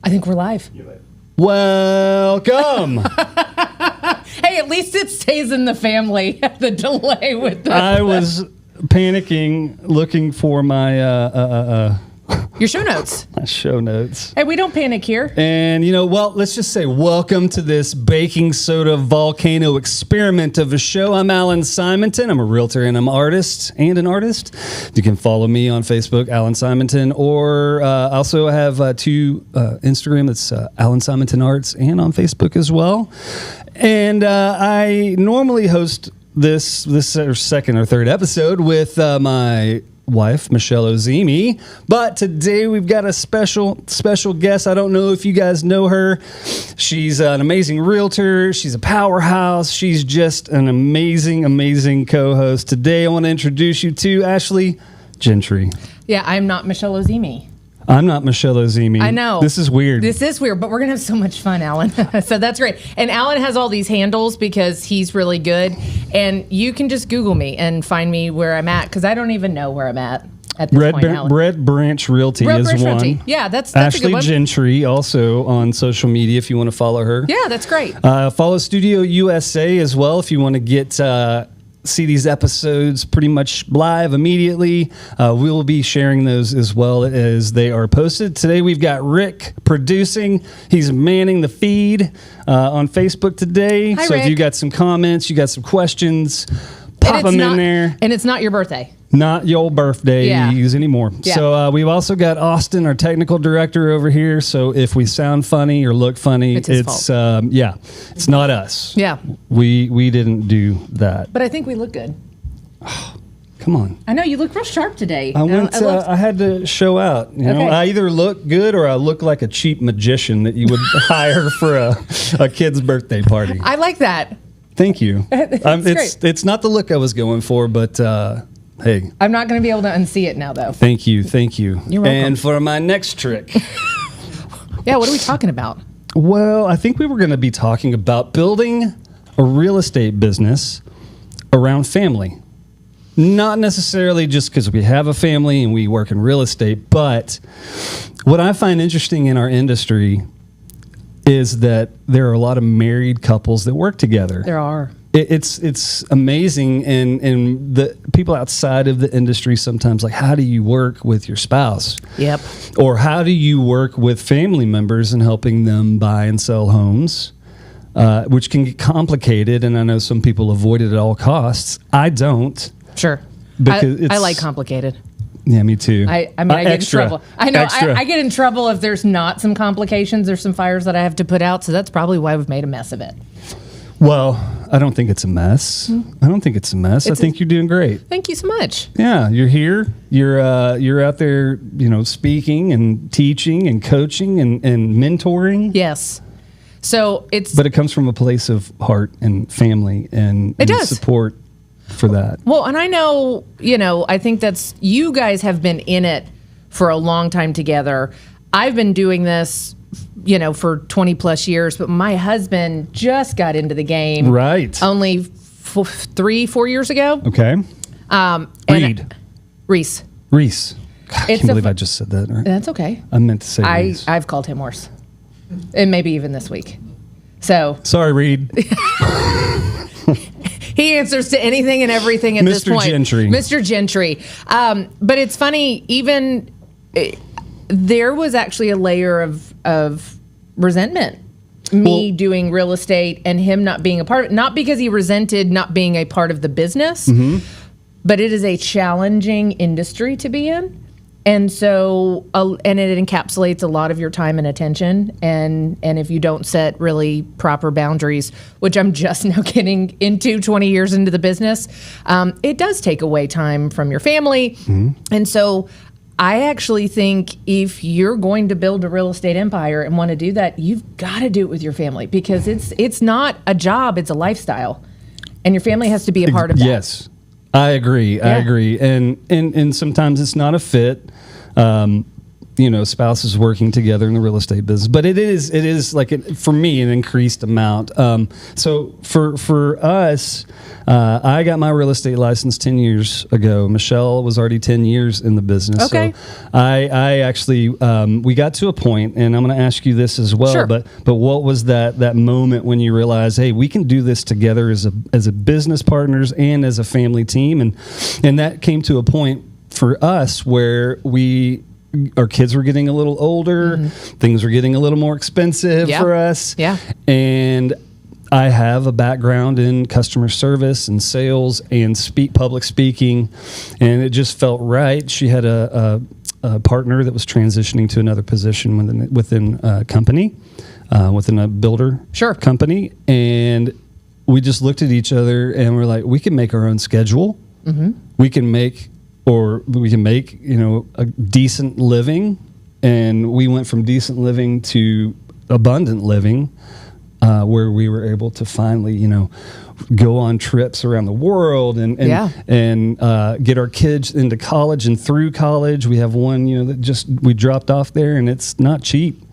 I think we're live. Welcome. Hey, at least it stays in the family. The delay with the... I was panicking, looking for my your show notes. my show notes. Hey, we don't panic here. And, let's just say welcome to this baking soda volcano experiment of a show. I'm Alan Simonton. I'm a realtor and I'm an artist. You can follow me on Facebook, Alan Simonton, or also I have two Instagram. That's Alan Simonton Arts, and on Facebook as well. And I normally host this second or third episode with my wife, Michelle Ozymy, but today we've got a special guest. I don't know if you guys know her. She's an amazing realtor. She's a powerhouse. She's just an amazing co-host. Today I want to introduce you to Ashley Gentry. Yeah, I'm not Michelle Ozymy. I'm not Michelle Ozymy. I know. This is weird. This is weird, but we're going to have so much fun, Alan. So that's great. And Alan has all these handles because he's really good. And you can just Google me and find me where I'm at, because I don't even know where I'm at this point, Alan. Red Branch Realty is one. Realty. Yeah, that's Ashley a good one. Gentry, also on social media if you want to follow her. Yeah, that's great. Follow studioUSA as well if you want to get... see these episodes pretty much live immediately. We will be sharing those as well as they are posted. Today we've got Rick producing. He's manning the feed on Facebook today. Hi, so Rick. if you got some comments, you got some questions, pop them in there. And it's not your birthday. Not your birthdays anymore. Yeah. So we've also got Austin, our technical director, over here. So if we sound funny or look funny, it's his fault. It's not us. Yeah. We didn't do that. But I think we look good. Come on. I know, you look real sharp today. I had to show out. Okay. I either look good or I look like a cheap magician that you would hire for a kid's birthday party. I like that. Thank you. Great. It's not the look I was going for, but hey. I'm not going to be able to unsee it now, though. Thank you. You're welcome. And for my next trick. Yeah, what are we talking about? Well, I think we were going to be talking about building a real estate business around family. Not necessarily just because we have a family and we work in real estate, but what I find interesting in our industry is that there are a lot of married couples that work together. There are. It's amazing, and the people outside of the industry sometimes like, how do you work with your spouse? Yep. Or how do you work with family members and helping them buy and sell homes, which can get complicated, and I know some people avoid it at all costs. I don't. Sure. Because I like complicated. Yeah, me too. I get extra. in trouble. I know. Extra. I get in trouble if there's not some complications or some fires that I have to put out. So that's probably why we've made a mess of it. Well, I don't think it's a mess. I think you're doing great. Thank you so much. Yeah, you're here. You're out there, speaking and teaching and coaching and mentoring. Yes. So But it comes from a place of heart and family and support for that. Well, and I know, I think you guys have been in it for a long time together. I've been doing this, for 20 plus years, but my husband just got into the game. Right. Only 3-4 years ago. Okay. Reese. God, I can't believe I just said that. Right? That's okay. I meant to say Reese. I've called him worse. And maybe even this week. So. Sorry, Reed. He answers to anything and everything at this point. Mr. Gentry. But it's funny, there was actually a layer of resentment. Me doing real estate and him not being a part of it. Not because he resented not being a part of the business, but it is a challenging industry to be in. And so, and it encapsulates a lot of your time and attention. And if you don't set really proper boundaries, which I'm just now getting into 20 years into the business, it does take away time from your family. And so I actually think if you're going to build a real estate empire and want to do that, you've got to do it with your family, because it's not a job, it's a lifestyle. And your family has to be a part of that. Yes. I agree. And sometimes it's not a fit. spouses working together in the real estate business, but it is like for me an increased amount. So for us, I got my real estate license 10 years ago. Michelle was already 10 years in the business. Okay. So I actually we got to a point, and I'm going to ask you this as well. Sure. But what was that moment when you realized, hey, we can do this together as a business partners and as a family team, and that came to a point for us where our kids were getting a little older, things were getting a little more expensive for us. Yeah. And I have a background in customer service and sales and public speaking, and it just felt right. She had a partner that was transitioning to another position within a company, within a builder company, and we just looked at each other and we're like, we can make our own schedule. We can make a decent living, and we went from decent living to abundant living, where we were able to finally, go on trips around the world and get our kids into college and through college. We have one, that we dropped off there, and it's not cheap.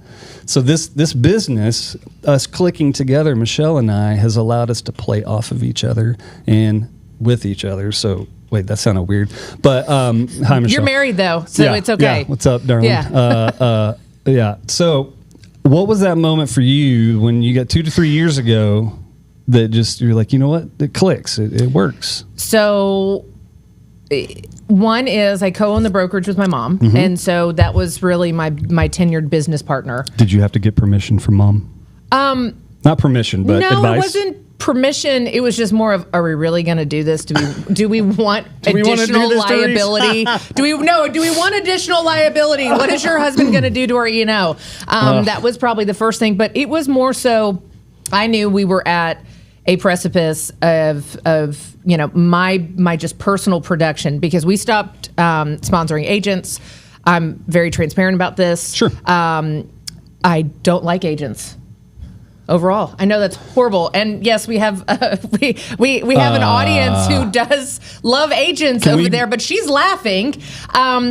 So this business, us clicking together, Michelle and I, has allowed us to play off of each other and with each other. So wait, that sounded weird. But hi, Michelle. You're married though, so it's okay. Yeah. What's up, darling? Yeah. So what was that moment for you when you got 2 to 3 years ago that you're like, you know what? It clicks. It works. So one is I co-own the brokerage with my mom. And so that was really my tenured business partner. Did you have to get permission from mom? Not permission, but advice? No, it wasn't permission. It was just more of, are we really going to do this? Do we want additional liability? Do we want additional liability? What is your husband going to do to our E&O? That was probably the first thing, but it was more so I knew we were at a precipice of my just personal production, because we stopped sponsoring agents. I'm very transparent about this. Sure. I don't like agents. Overall, I know that's horrible, and yes, we have we have an audience who does love agents over there, but she's laughing.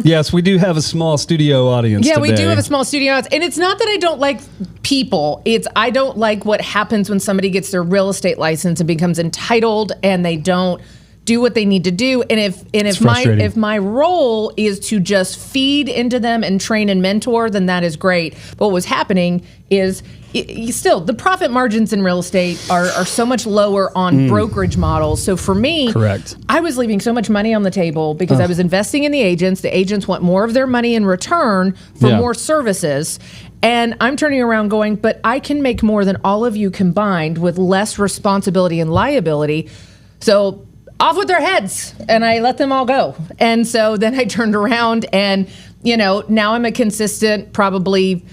Yes, we do have a small studio audience. Yeah, today. We do have a small studio audience, and it's not that I don't like people. It's I don't like what happens when somebody gets their real estate license and becomes entitled, and they don't do what they need to do. And if my role is to just feed into them and train and mentor, then that is great. But what was happening is still the profit margins in real estate are so much lower on brokerage models. So for me, correct, I was leaving so much money on the table because I was investing in the agents. The agents want more of their money in return for more services. And I'm turning around going, but I can make more than all of you combined with less responsibility and liability. So off with their heads, and I let them all go. And so then I turned around, and now I'm a consistent, probably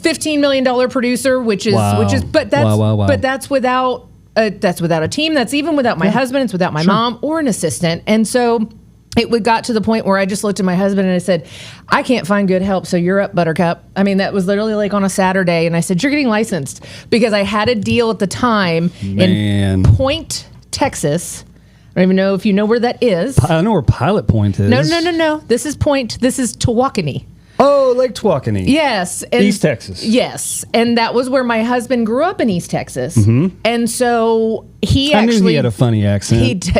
$15 million producer, which is, but that's without a team. That's even without my husband. It's without my mom or an assistant. And so it got to the point where I just looked at my husband and I said, I can't find good help, so you're up, Buttercup. I mean, that was literally like on a Saturday, and I said, you're getting licensed, because I had a deal at the time in Point, Texas. I don't even know if you know where that is. I know where Pilot Point is. No. This is Point. This is Tawakoni. Oh, Lake Tawakoni. Yes. East Texas. Yes. And that was where my husband grew up, in East Texas. And so I knew he had a funny accent.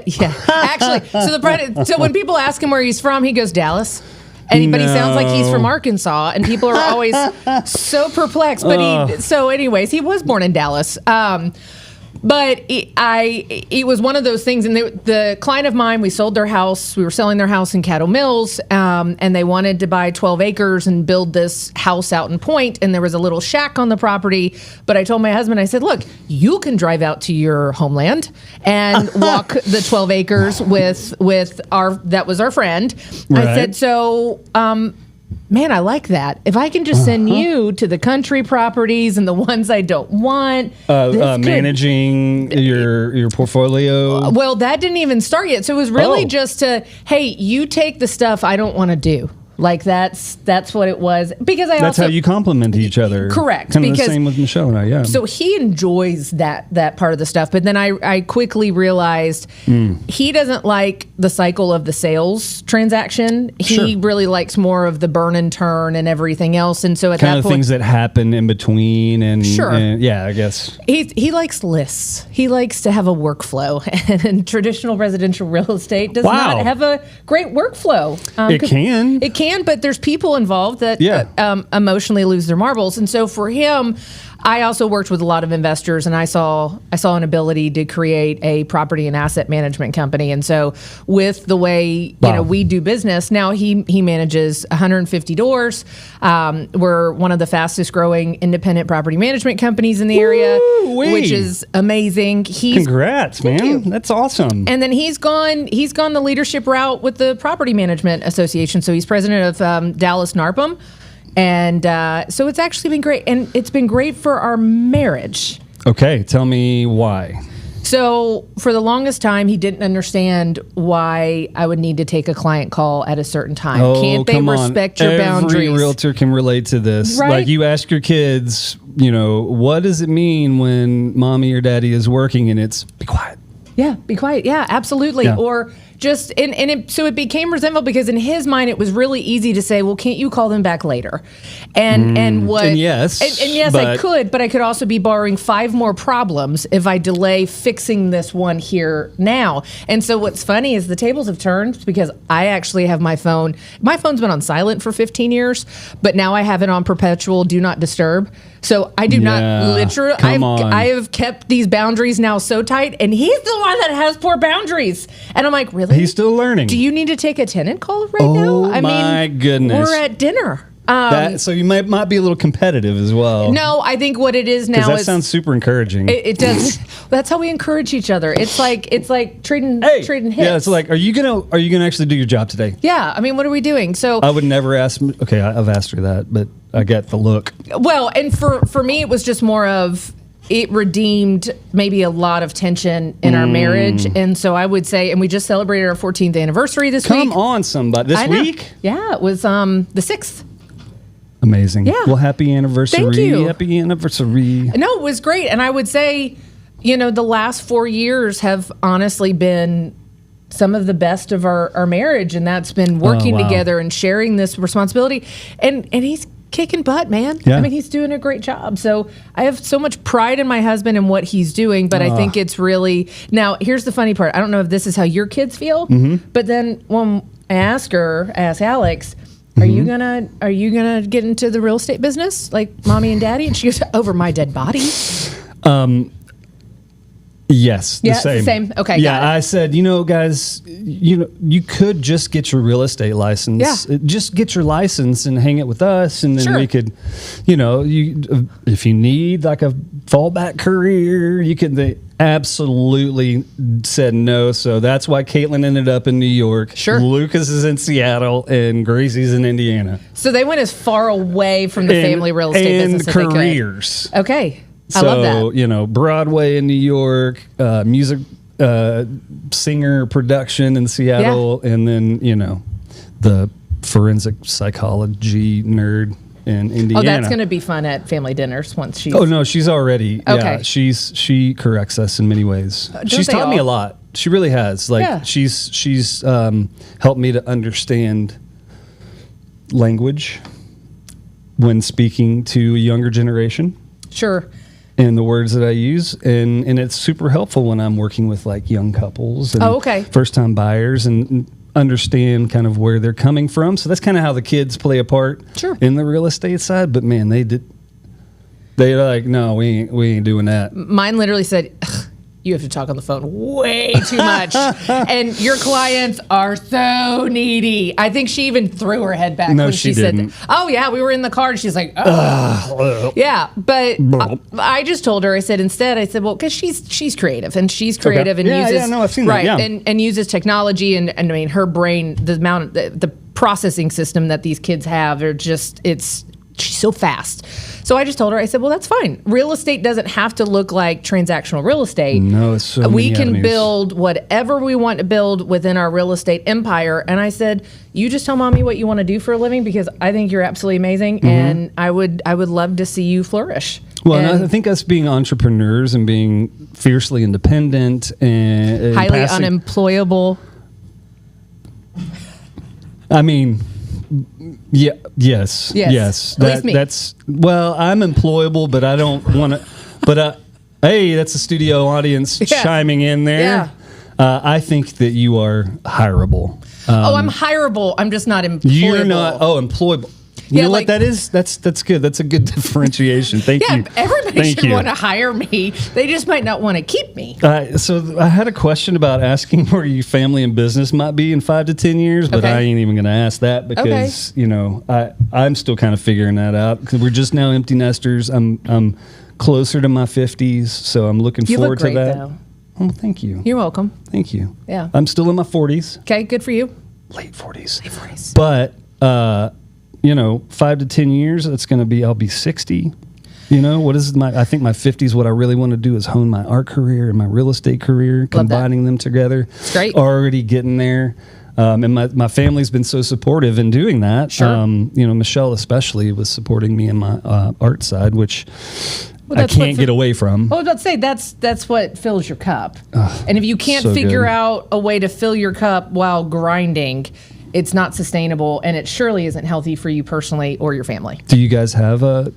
Actually, so when people ask him where he's from, he goes, Dallas. But he sounds like he's from Arkansas, and people are always so perplexed. But so anyways, he was born in Dallas. But it was one of those things, and the client of mine, we sold their house. We were selling their house in Caddo Mills, and they wanted to buy 12 acres and build this house out in Point, and there was a little shack on the property. But I told my husband, I said, look, you can drive out to your homeland and walk the 12 acres with that was our friend. Right. I said, so man, I like that. If I can just send you to the country properties and the ones I don't want. Managing your portfolio. Well, that didn't even start yet. So it was really just hey, you take the stuff I don't want to do. Like that's what it was, because That's how you complement each other. Correct. Kind of the because same with Michelle and I, yeah. So he enjoys that part of the stuff, but then I quickly realized he doesn't like the cycle of the sales transaction. He really likes more of the burn and turn and everything else. And so at kind that of point, things that happen in between, and yeah, I guess he likes lists. He likes to have a workflow, and traditional residential real estate does not have a great workflow. It can, but there's people involved that emotionally lose their marbles. And so for him, I also worked with a lot of investors, and I saw an ability to create a property and asset management company. And so with the way we do business now, he manages 150 doors. We're one of the fastest growing independent property management companies in the area, which is amazing. Congrats, man! That's awesome. And then he's gone the leadership route with the Property Management Association. So he's president of Dallas NARPM. And so it's actually been great. And it's been great for our marriage. Okay. Tell me why. So for the longest time, he didn't understand why I would need to take a client call at a certain time. Can't they respect your boundaries? Every realtor can relate to this. Right? Like, you ask your kids, what does it mean when mommy or daddy is working and it's be quiet? Yeah, be quiet. Yeah, absolutely. Yeah. Or just, so it became resentful, because in his mind, it was really easy to say, well, can't you call them back later? And yes, I could, but I could also be borrowing 5 more problems if I delay fixing this one here now. And so what's funny is the tables have turned, because I actually have my phone. My phone's been on silent for 15 years, but now I have it on perpetual do not disturb. So I do not literally, I have kept these boundaries now so tight, and he's the one that has poor boundaries. And I'm like, really? He's still learning. Do you need to take a tenant call right now? I mean, goodness. We're at dinner. So you might be a little competitive as well. No, I think what it is now is... that sounds super encouraging. It does. That's how we encourage each other. It's like trading hits. Yeah, it's like, are you gonna actually do your job today? Yeah, I mean, what are we doing? So I would never ask. Okay, I've asked her that, but I get the look. Well, and for me, it was just more of, it redeemed maybe a lot of tension in our marriage. And so I would say, and we just celebrated our 14th anniversary this week. Come on, somebody. This week? Yeah, it was the 6th. Amazing. Yeah. Well, happy anniversary. Thank you. Happy anniversary. No, it was great. And I would say, the last 4 years have honestly been some of the best of our marriage. And that's been working together and sharing this responsibility. And he's kicking butt, man. Yeah. I mean, he's doing a great job. So I have so much pride in my husband and what he's doing, but I think it's really... Now, here's the funny part. I don't know if this is how your kids feel, but then when I ask Alex, are you gonna get into the real estate business like mommy and daddy? And she goes, over my dead body. Yes, the same. Okay, yeah, I said, guys, you could just get your real estate license. Yeah. Just get your license and hang it with us, and then we could, if you need like a fallback career, you can. They absolutely said no. So that's why Caitlin ended up in New York. Sure. Lucas is in Seattle, and Gracie's in Indiana. So they went as far away from the family real estate business as they could. Careers. Okay. I love that. Broadway in New York, music, singer production in Seattle, and then, the forensic psychology nerd in Indiana. Oh, that's going to be fun at family dinners once she's... Oh, no, she's already... Okay. Yeah, she corrects us in many ways. She's taught me a lot. She really has. Like, she's helped me to understand language when speaking to a younger generation. Sure. And the words that I use, and it's super helpful when I'm working with like young couples and first time buyers, and understand kind of where they're coming from. So that's kind of how the kids play a part in the real estate side. But man, they're like, no, we ain't doing that. Mine literally said, you have to talk on the phone way too much. And your clients are so needy. I think she even threw her head back when she said, oh, yeah, we were in the car. And she's like, oh. Yeah. But I just told her, I said, well, because she's creative, and she's creative and uses. Yeah, no, I've seen that. Yeah. And uses technology. And I mean, her brain, the processing system that these kids have are just, she's so fast. So I just told her, I said, well, that's fine. Real estate doesn't have to look like transactional real estate. No, it's so we many can avenues. build whatever we want to build within our real estate empire. And I said, you just tell mommy what you want to do for a living, because I think you're absolutely amazing, and I would love to see you flourish. Well, and I think us being entrepreneurs and being fiercely independent and highly unemployable. I mean, yes. At least me. That's well, I'm employable, but I don't want to. But hey, that's a studio audience chiming in there. Yeah. I think that you are hireable. I'm hireable. I'm just not employable. You're not. Oh, employable. You know like, what that is? That's good. That's a good differentiation. Thank you. Everybody should want to hire me. They just might not want to keep me. So I had a question about asking where your family and business might be in 5 to 10 years, but I ain't even going to ask that because I'm still kind of figuring that out, because we're just now empty nesters. I'm closer to my 50s, so I'm looking forward to that. Though. Oh, thank you. You're welcome. Thank you. Yeah. I'm still in my 40s. Okay, good for you. Late 40s. Late 40s. But 5 to 10 years, I'll be 60. I think my 50s, what I really want to do is hone my art career and my real estate career, combining them together. It's great. Already getting there. And my family's been so supportive in doing that. Sure. Michelle especially was supporting me in my art side, which I that's can't get away from. I was about to say, that's what fills your cup. And if you can't so figure good. out a way to fill your cup while grinding, it's not sustainable, and it surely isn't healthy for you personally or your family. Do you guys have a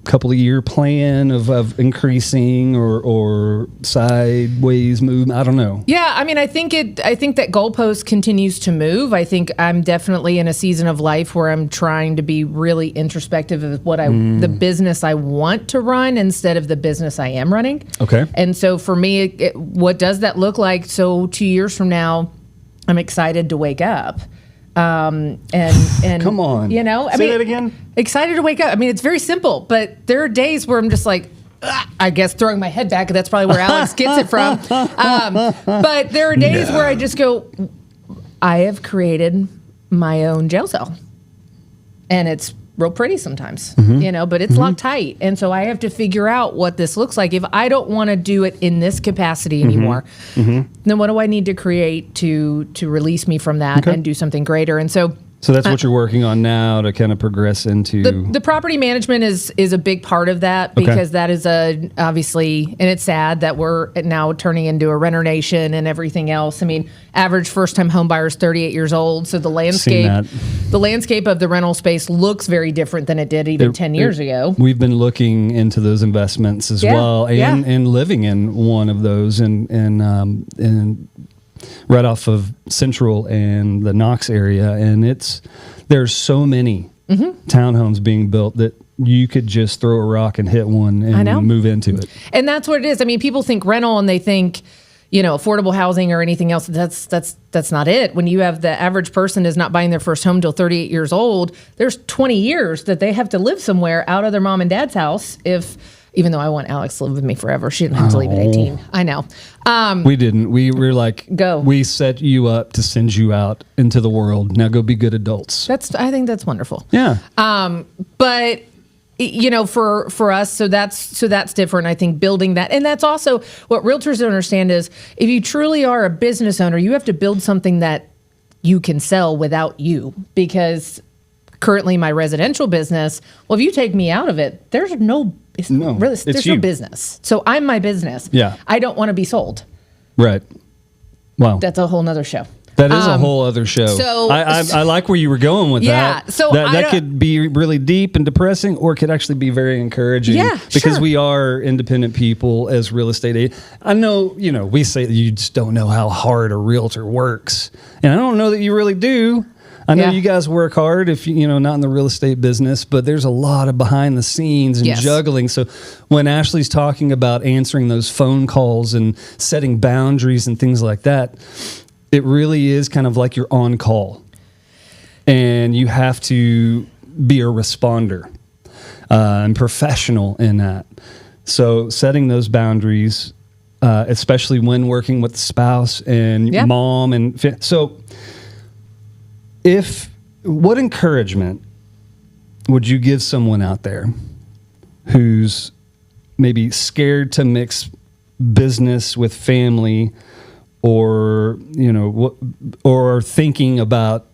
couple of year plan of increasing or sideways move? I don't know. Yeah, I mean, I think that goalpost continues to move. I think I'm definitely in a season of life where I'm trying to be really introspective of the business I want to run instead of the business I am running. Okay. And so for me, what does that look like? So 2 years from now, I'm excited to wake up. And Come on. Say that again. Excited to wake up. I mean, it's very simple, but there are days where I'm just like, I guess throwing my head back. That's probably where Alex gets it from. But there are days where I just go, I have created my own jail cell, and it's real pretty sometimes, but it's locked tight. And so I have to figure out what this looks like. If I don't want to do it in this capacity anymore, then what do I need to create to release me from that and do something greater? And so that's what you're working on now to kind of progress into. The property management is a big part of that, because that is obviously, and it's sad that we're now turning into a renter nation and everything else. I mean, average first time home buyer is 38 years old. So the landscape of the rental space looks very different than it did even 10 years ago. We've been looking into those investments as well, and living in one of those and right off of Central and the Knox area, and there's so many townhomes being built that you could just throw a rock and hit one and move into it. And that's what it is. I mean, people think rental and they think, affordable housing or anything else. That's not it. When you have the average person is not buying their first home till 38 years old, there's 20 years that they have to live somewhere out of their mom and dad's house. Even though I want Alex to live with me forever, she didn't have to leave at 18. I know. We didn't. We were like, go. We set you up to send you out into the world. Now go be good adults. I think that's wonderful. Yeah. But for us, so that's different. I think building that, and that's also what realtors don't understand is if you truly are a business owner, you have to build something that you can sell without you, because currently my residential business, well, if you take me out of it, there's no business. So I'm my business. Yeah. I don't want to be sold. Right. Wow. That's a whole nother show. That is a whole other show. So I like where you were going with that. So that could be really deep and depressing, or it could actually be very encouraging. Yeah, because we are independent people as real estate agents. I know, we say that you just don't know how hard a realtor works, and I don't know that you really do. I know you guys work hard if not in the real estate business, but there's a lot of behind the scenes and juggling. So when Ashley's talking about answering those phone calls and setting boundaries and things like that, it really is kind of like you're on call, and you have to be a responder and professional in that. So setting those boundaries, especially when working with the spouse and mom and so. What encouragement would you give someone out there who's maybe scared to mix business with family, or or thinking about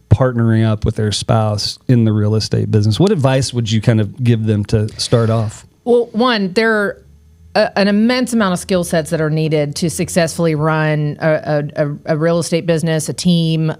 partnering up with their spouse in the real estate business? What advice would you kind of give them to start off? Well, one, there are an immense amount of skill sets that are needed to successfully run a real estate business, a team,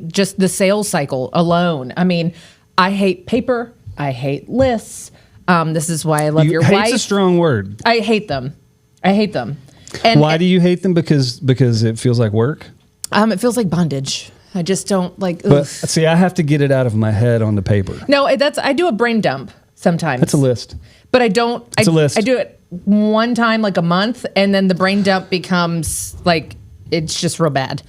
just the sales cycle alone. I mean, I hate paper. I hate lists. This is why I love your wife. Hate's a strong word. I hate them. And why do you hate them? Because it feels like work? It feels like bondage. I just don't like. But see, I have to get it out of my head on the paper. No, I do a brain dump sometimes. That's a list. But I don't. It's a list. I do it one time, like a month, and then the brain dump becomes like it's just real bad.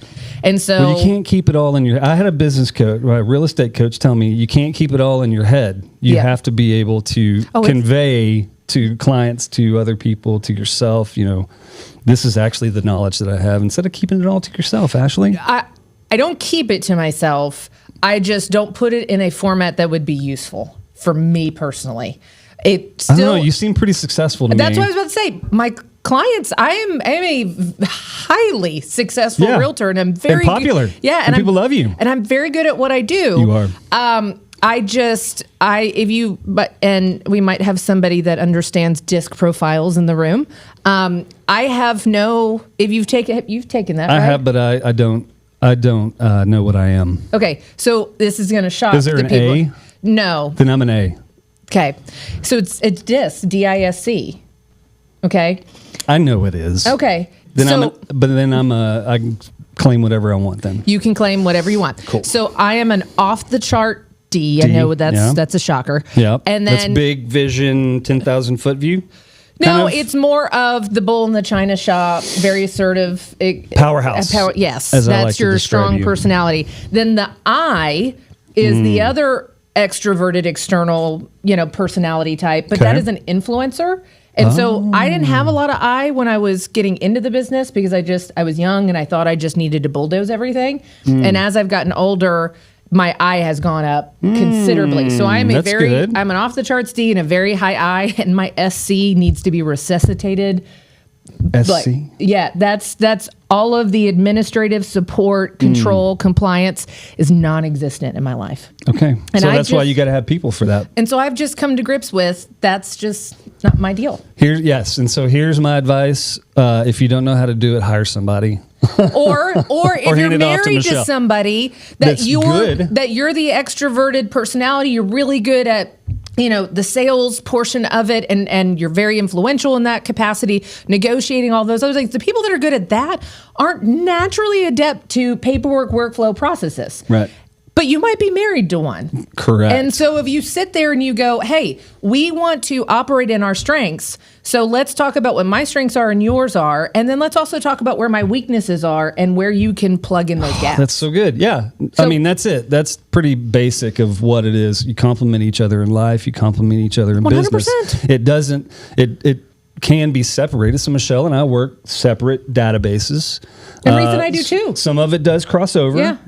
And so you can't keep it all in your. I had a business coach, a real estate coach, tell me you can't keep it all in your head. You have to be able to convey to clients, to other people, to yourself. This is actually the knowledge that I have. Instead of keeping it all to yourself, Ashley. I don't keep it to myself. I just don't put it in a format that would be useful for me personally. I don't know. You seem pretty successful to me. That's what I was about to say. My clients, I am a highly successful realtor, and I'm very popular. Good, and people love you. And I'm very good at what I do. You are. And we might have somebody that understands disc profiles in the room. I have no. If you've taken that, I right? have, but I don't know what I am. Okay, so this is going to shock. Is there an people. A? No. Then I'm an A. Okay, so it's DISC, DISC. Okay. I know it is. Okay. Then I can claim whatever I want. Then you can claim whatever you want. Cool. So I am an off the chart D. I know that's a shocker. Yeah. And then that's big vision, 10,000 foot view. No, it's more of the bull in the china shop, very assertive. Powerhouse. Yes, as I like that's to your describe strong you. personality. Then the I is the other extroverted external, personality type, but that is an influencer. And so I didn't have a lot of I when I was getting into the business because I was young and I thought I just needed to bulldoze everything. And as I've gotten older, my I has gone up considerably. So I'm I'm an off the charts D and a very high I, and my SC needs to be resuscitated. SC? That's all of the administrative support, control, compliance is non-existent in my life. Okay. And so that's why you got to have people for that. And so I've just come to grips with that's just not my deal. And so here's my advice. If you don't know how to do it, hire somebody. Or if you're married to somebody that you're the extroverted personality, you're really good at the sales portion of it, and you're very influential in that capacity, negotiating all those other things. The people that are good at that aren't naturally adept to paperwork, workflow processes. Right. But you might be married to one. Correct. And so if you sit there and you go, hey, we want to operate in our strengths, so let's talk about what my strengths are and yours are, and then let's also talk about where my weaknesses are and where you can plug in those gaps. That's so good. Yeah. That's it. That's pretty basic of what it is. You complement each other in life. You complement each other in 100%. business. It can be separated. So Michelle and I work separate databases. And Reese and I do too. Some of it does cross over,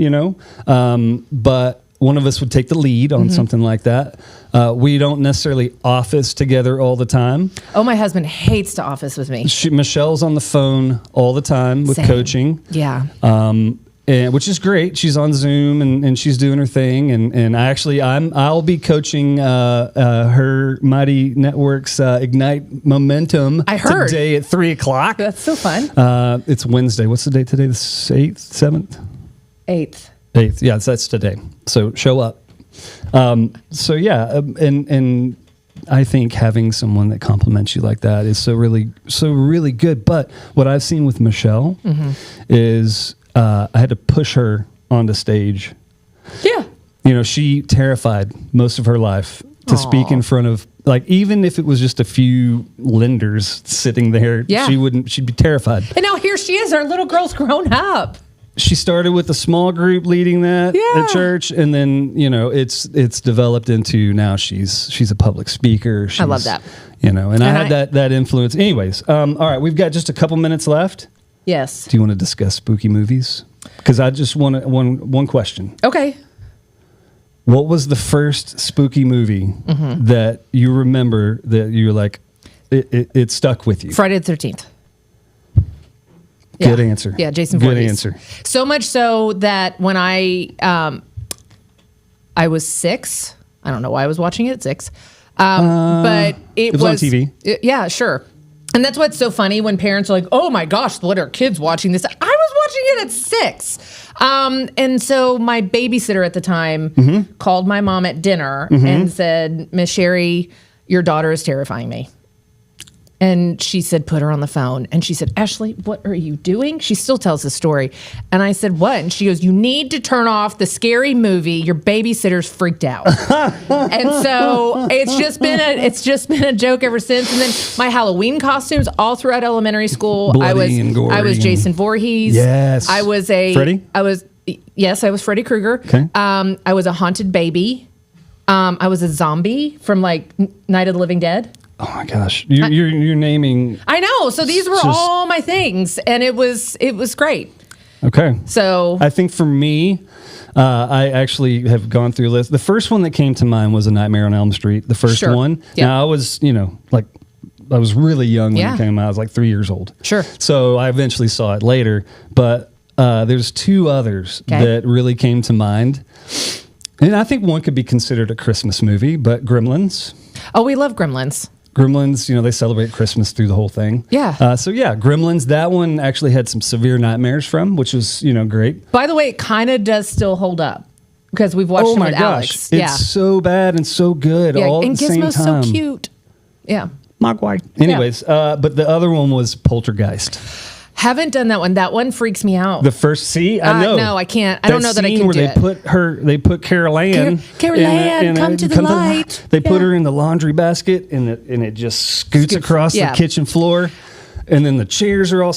but one of us would take the lead on something like that. We don't necessarily office together all the time. Oh, my husband hates to office with me. Michelle's on the phone all the time with coaching. Yeah. Which is great. She's on Zoom and she's doing her thing. And I'll be coaching her Mighty Networks Ignite Momentum today at 3:00. That's so fun. It's Wednesday. What's the date today? The 8th, 7th? 8th. 8th. Yeah, that's today. So show up. And I think having someone that compliments you like that is so really good. But what I've seen with Michelle is I had to push her onto stage. Yeah. She terrified most of her life to speak in front of, even if it was just a few lenders sitting there, she'd be terrified. And now here she is, our little girl's grown up. She started with a small group leading that at church, and then it's developed into now she's a public speaker. I love that. And I had that influence. Anyways, all right, we've got just a couple minutes left. Yes. Do you want to discuss spooky movies? Because I just want one question. Okay. What was the first spooky movie that you remember that you were like, it stuck with you? Friday the 13th. Good answer. Yeah, Jason Good Voorhees. answer. So much so that when I was 6, I don't know why I was watching it at 6, but it was on TV. Yeah, sure. And that's what's so funny when parents are like, "Oh my gosh, what are kids watching this?" I was watching it at 6. And so my babysitter at the time called my mom at dinner and said, "Miss Sherry, your daughter is terrifying me." And she said, put her on the phone. And she said, "Ashley, what are you doing?" She still tells the story. And I said, "What?" And she goes, "You need to turn off the scary movie. Your babysitter's freaked out." And so it's just been a joke ever since. And then my Halloween costumes all throughout elementary school. Bloody and gory I was Jason Voorhees. Yes. I was Freddy? I was Freddy Krueger. Okay. I was a haunted baby. I was a zombie from like Night of the Living Dead. Oh my gosh, you're naming. I know. So these were all my things, and it was great. Okay. So I think for me, I actually have gone through a list. The first one that came to mind was A Nightmare on Elm Street. The first one. Yep. Now I was, I was really young when Yeah. it came out. I was like 3 years old. Sure. So I eventually saw it later, but there's 2 others that really came to mind. And I think one could be considered a Christmas movie, but Gremlins. Oh, we love Gremlins. Gremlins, they celebrate Christmas through the whole thing. Yeah. Gremlins, that one actually had some severe nightmares from, which was, great. By the way, it kind of does still hold up because we've watched it with Alex. It's so bad and so good all and at the same Gizmo's time. so cute. Yeah. Mogwai. Anyways, but the other one was Poltergeist. Haven't done that one. That one freaks me out. The first, I know. No, I can't. I don't know that I can where do it. they put Carol Ann. Carol Ann, come to the light. They put her in the laundry basket, and it just scoots across the kitchen floor, and then the chairs are all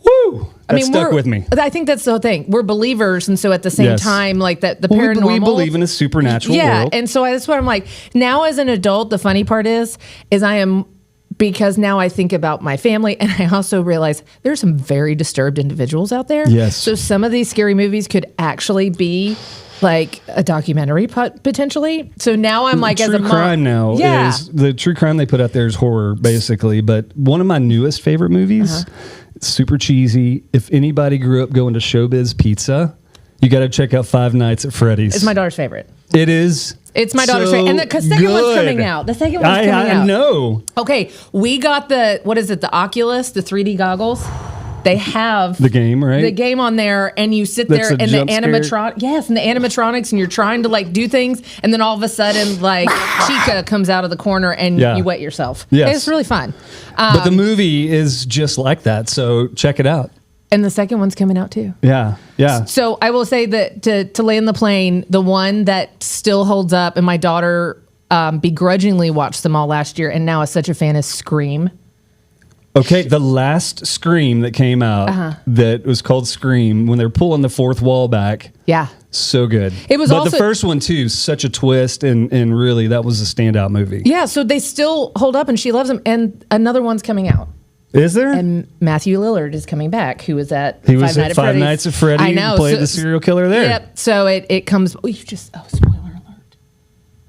woo! That stuck with me. I think that's the whole thing. We're believers, and so at the same time, like that, the paranormal. We believe in a supernatural world. Yeah, and so that's what I'm like. Now, as an adult, the funny part is I am. Because now I think about my family, and I also realize there's some very disturbed individuals out there. Yes. So some of these scary movies could actually be like a documentary potentially. So now I'm like, as a mom, true crime now is the true crime they put out there is horror basically. But one of my newest favorite movies, super cheesy. If anybody grew up going to Showbiz Pizza, you got to check out Five Nights at Freddy's. It's my daughter's favorite. It is. It's my daughter's favorite. And the second one's coming out. The second one's coming out. I know. Okay, we got the Oculus, the 3D goggles. They have the game, right? The game on there, and you sit there and the animatronic. Yes, and the animatronics, and you're trying to like do things, and then all of a sudden, like Chica comes out of the corner, and you wet yourself. Yes. It's really fun. But the movie is just like that, so check it out. And the second one's coming out too. Yeah, yeah. So I will say that to land the plane, the one that still holds up, and my daughter begrudgingly watched them all last year, and now is such a fan, is Scream. Okay, the last Scream that came out that was called Scream, when they were pulling the fourth wall back. Yeah. So good. It was but also the first one too, such a twist, and really that was a standout movie. Yeah, so they still hold up, and she loves them, and another one's coming out. Is there? And Matthew Lillard is coming back, who was at Five Nights at Freddy's. I know. Played the serial killer there. Yep. So it comes. Oh, spoiler alert.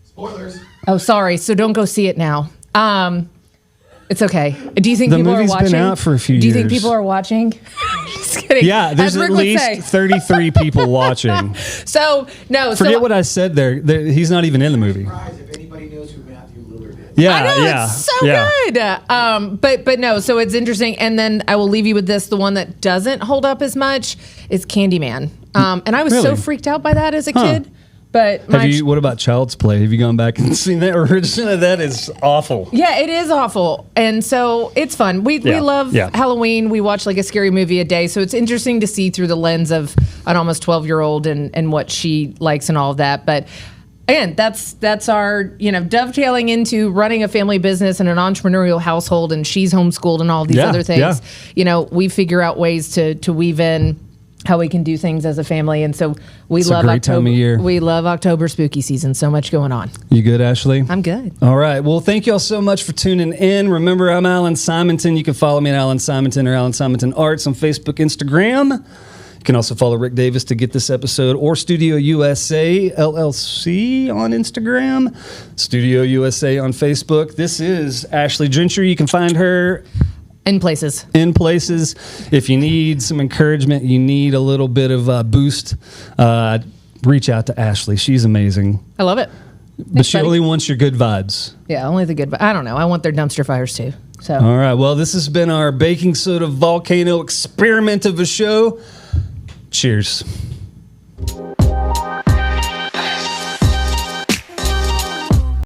Spoilers. Oh, sorry. So don't go see it now. It's okay. Do you think the people are movie's watching? Been out for a few years. Do you think people are watching? Just kidding. Yeah, there's at least 33 people watching. So no. Forget what I said there. He's not even in the movie. If anybody knows who Matthew Lillard is. Yeah, I know, it's so good. But no, so it's interesting. And then I will leave you with this. The one that doesn't hold up as much is Candyman. And I was so freaked out by that as a kid. But what about Child's Play? Have you gone back and seen that originally? That is awful. Yeah, it is awful. And so it's fun. We love Halloween. We watch like a scary movie a day. So it's interesting to see through the lens of an almost 12-year-old and what she likes and all of that. But again, that's our, dovetailing into running a family business and an entrepreneurial household, and she's homeschooled and all these other things. Yeah. We figure out ways to weave in how we can do things as a family. And so it's love October. Time of year. We love October spooky season. So much going on. You good, Ashley? I'm good. All right. Well, thank you all so much for tuning in. Remember, I'm Alan Simonton. You can follow me at Alan Simonton or Alan Simonton Arts on Facebook, Instagram. You can also follow Rick Davis to get this episode, or Studio USA LLC on Instagram, Studio USA on Facebook. This is Ashley Gentry. You can find her In places. If you need some encouragement, you need a little bit of a boost, reach out to Ashley. She's amazing. I love it. But she only wants your good vibes. Yeah, only the good. I don't know. I want their dumpster fires too. So. All right. Well, this has been our baking soda volcano experiment of a show. Cheers.